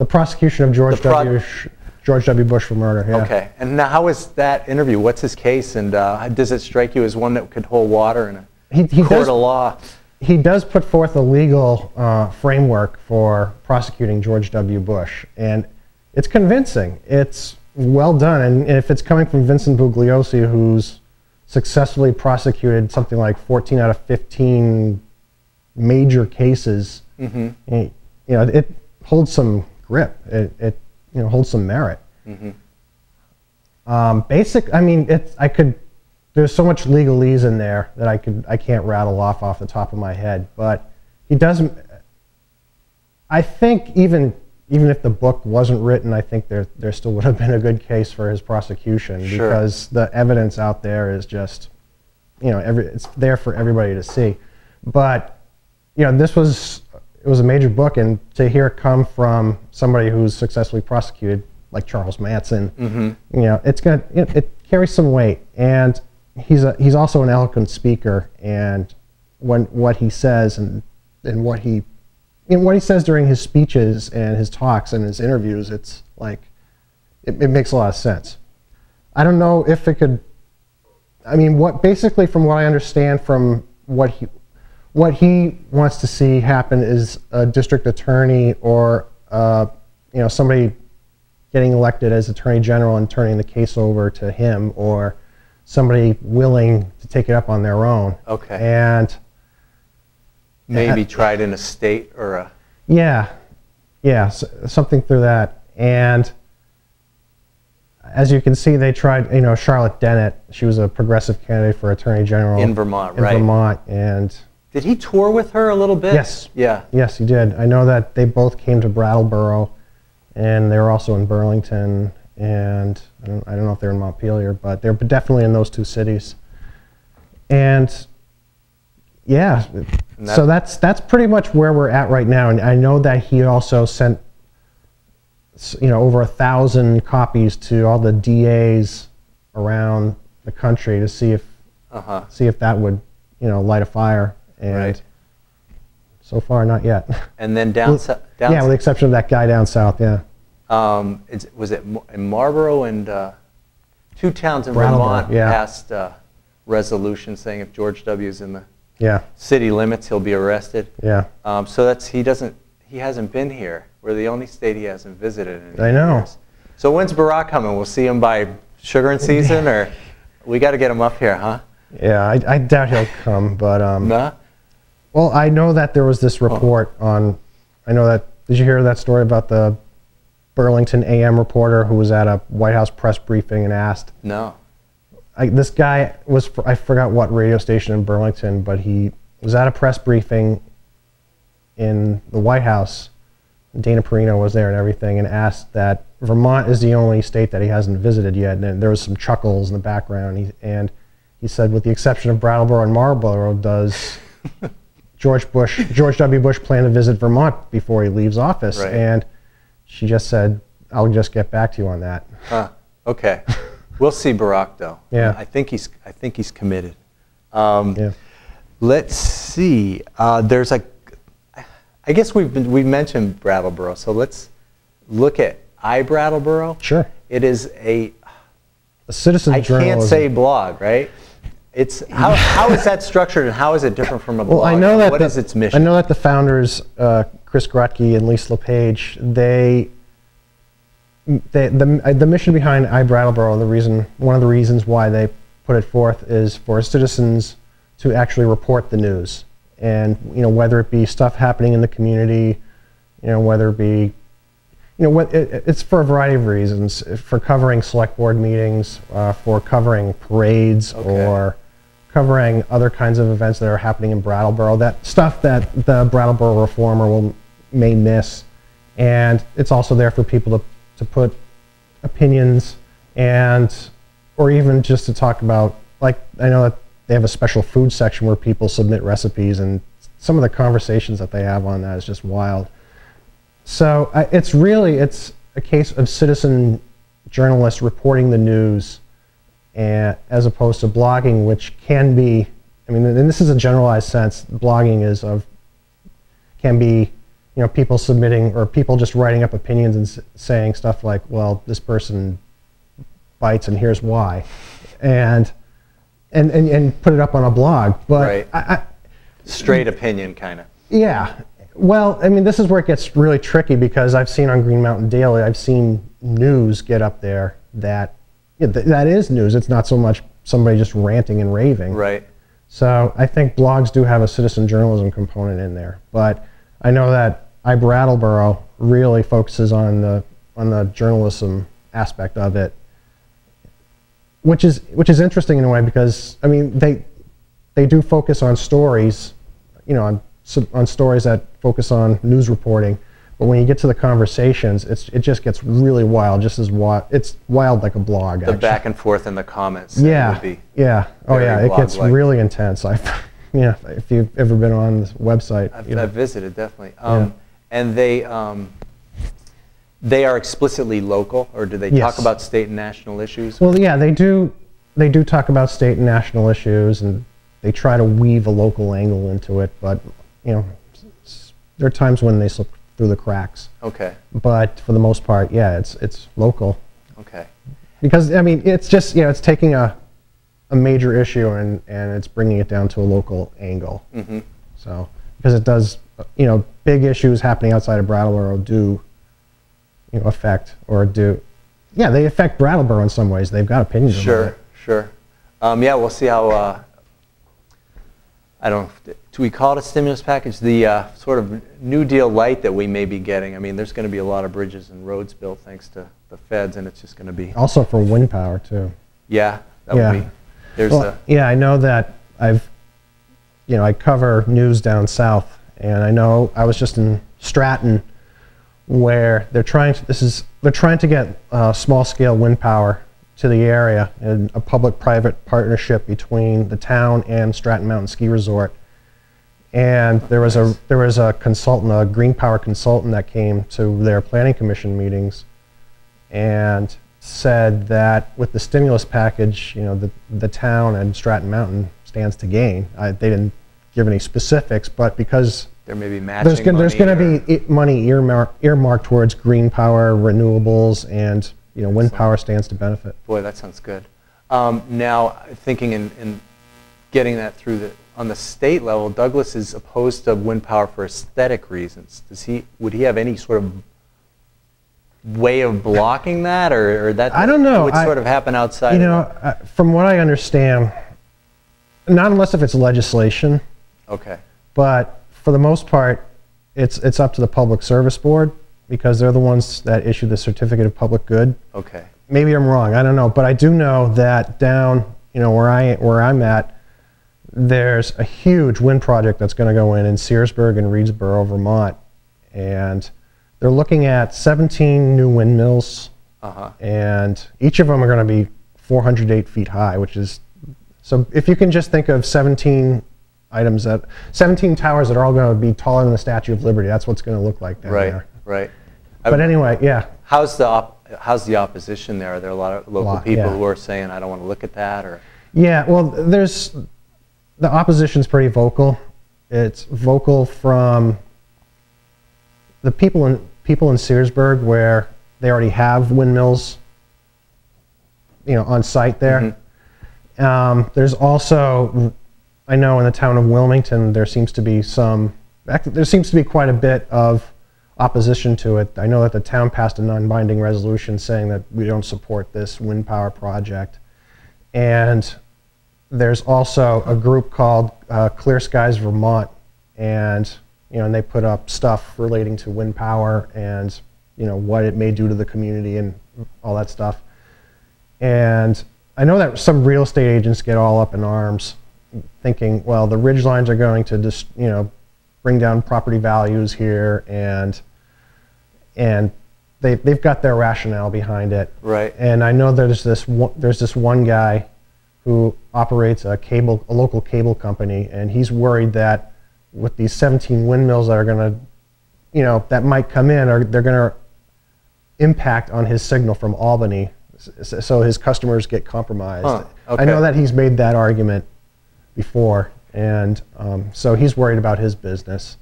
The prosecution of George W. Bush for murder, yeah. Okay. And now how is that interview? What's his case? And does it strike you as one that could hold water in a court of law? He does put forth a legal framework for prosecuting George W. Bush. And it's convincing. It's well done. And if it's coming from Vincent Bugliosi, who's successfully prosecuted something like 14 out of 15 major cases, you know, it holds some grip. It you know, holds some merit. I mean, there's so much legalese in there that I can't rattle off the top of my head. But he doesn't. I think even if the book wasn't written, I think there still would have been a good case for his prosecution, because the evidence out there is just, you know, it's there for everybody to see. But you know, it was a major book, and to hear it come from somebody who's successfully prosecuted, like Charles Manson, you know, it carries some weight. And he's also an eloquent speaker, and what he says and what he says during his speeches and his talks and his interviews, it's like it makes a lot of sense. I don't know if it could. I mean, basically from what I understand from what he wants to see happen is a district attorney or you know, somebody getting elected as attorney general and turning the case over to him, or somebody willing to take it up on their own. Okay. And maybe tried in a state or a... Yeah, something through that. And as you can see, they tried, you know, Charlotte Dennett. She was a progressive candidate for attorney general. In Vermont, right. In Vermont, and... Did he tour with her a little bit? Yes. Yeah. Yes, he did. I know that they both came to Brattleboro, and they were also in Burlington, and I don't know if they're in Montpelier, but they're definitely in those two cities. And yeah, so that's pretty much where we're at right now. And I know that he also sent, you know, over 1,000 copies to all the DAs around the country to see if that wowould, you know, light a fire. And so far, not yet. And then down south? Yeah, with the exception of that guy down south, yeah. Was it in Marlboro and two towns in Vermont passed resolutions saying if George W. is in the city limits, he'll be arrested. Yeah. So he hasn't been here. We're the only state he hasn't visited in years. So when's Barack coming? We'll see him by sugaring season, or we got to get him up here, huh? Yeah, I doubt he'll come, but nah? Well, I know that there was this report on. I know that. Did you hear that story about the Burlington AM reporter who was at a White House press briefing and asked? No. This guy was, I forgot what radio station in Burlington, but he was at a press briefing in the White House. Dana Perino was there and everything, and asked that Vermont is the only state that he hasn't visited yet. And there was some chuckles in the background. He said, with the exception of Brattleboro and Marlboro, does George W. Bush plan to visit Vermont before he leaves office? Right. And she just said, I'll just get back to you on that. Okay. We'll see Barack, though. Yeah. I think he's committed. Let's see. There's I guess we mentioned Brattleboro, so let's look at iBrattleboro. Sure. It is a citizen journalism. I can't say blog, right? It's how is that structured, and how is it different from a blog? Well, I know that what is its mission? I know that the founders, Chris Grotke and Lisa LePage, the mission behind iBrattleboro, one of the reasons why they put it forth is for citizens to actually report the news, and whether it be stuff happening in the community, whether it be, it's for a variety of reasons, for covering select board meetings, for covering parades, or covering other kinds of events that are happening in Brattleboro, that stuff that the Brattleboro reformer may miss. And it's also there for people to put opinions or even just to talk about, like, I know that they have a special food section where people submit recipes, and some of the conversations that they have on that is just wild. So it's a case of citizen journalists reporting the news, as opposed to blogging, which can be, and this is a generalized sense, blogging can be people submitting or people just writing up opinions and saying stuff like, well, this person bites and here's why, and put it up on a blog. But right. Straight opinion, kind of. Yeah. Well, I mean, this is where it gets really tricky, because I've seen on Green Mountain Daily, I've seen news get up there that that is news. It's not so much somebody just ranting and raving. Right. So I think blogs do have a citizen journalism component in there. But I know that iBrattleboro really focuses on the journalism aspect of it, which is interesting in a way, because I mean they do focus on stories, on stories that focus on news reporting, but when you get to the conversations, it just gets really wild, just as wild. It's wild like a blog. The back and forth in the comments. Yeah. Would be Oh yeah, it gets really intense. If you've ever been on this website, I've visited, definitely. And they are explicitly local, or do they talk about state and national issues? Well, yeah, they do. They do talk about state and national issues, and they try to weave a local angle into it. But there are times when they slip through the cracks. Okay. But for the most part, yeah, it's local. Okay. Because I mean, it's just it's taking a major issue and it's bringing it down to a local angle. Mm-hmm. So because it does, big issues happening outside of Brattleboro do affect they affect Brattleboro in some ways. They've got opinions about it. Sure. We'll see how, do we call it a stimulus package? The sort of New Deal light that we may be getting. I mean, there's going to be a lot of bridges and roads built thanks to the feds, and it's just going to be... Also for wind power, too. Yeah, that would be... Yeah, I know that I cover news down south, and I know I was just in Stratton, where they're trying to get small-scale wind power to the area in a public-private partnership between the town and Stratton Mountain Ski Resort. And there was a consultant, a green power consultant, that came to their planning commission meetings and said that with the stimulus package, the town and Stratton Mountain stands to gain. They didn't give any specifics, but because there may be matching there's going to be money earmarked towards green power, renewables, and wind power stands to benefit. Boy, that sounds good. Now, thinking in getting that through on the state level, Douglas is opposed to wind power for aesthetic reasons. Would he have any sort of way of blocking that, or that I don't know. Would sort of happen outside? From what I understand, not unless if it's legislation. Okay. But for the most part, it's up to the Public Service Board, because they're the ones that issue the certificate of public good. Okay. Maybe I'm wrong. I don't know, but I do know that down, where I'm at, there's a huge wind project that's going to go in Searsburg and Reedsboro, Vermont, and they're looking at 17 new windmills, and each of them are going to be 408 feet high, which is, so if you can just think of 17 towers that are all going to be taller than the Statue of Liberty, that's what's going to look like down there. Right. But anyway, yeah. How's the opposition there? Are there a lot of local people who are saying, I don't want to look at that, or? Yeah, well, the opposition's pretty vocal. It's vocal from the people in Searsburg, where they already have windmills, on site there. Mm-hmm. There's also, I know in the town of Wilmington, there seems to be quite a bit of opposition to it. I know that the town passed a non-binding resolution saying that we don't support this wind power project. And there's also a group called Clear Skies Vermont, and and they put up stuff relating to wind power and what it may do to the community and all that stuff. And I know that some real estate agents get all up in arms, thinking, well, the ridge lines are going to just bring down property values here, and they've got their rationale behind it. Right. And I know there's this one guy who operates a local cable company, and he's worried that with these 17 windmills that are going to, that might come in, or they're going to impact on his signal from Albany, so his customers get compromised. Okay. I know that he's made that argument before, and so he's worried about his business.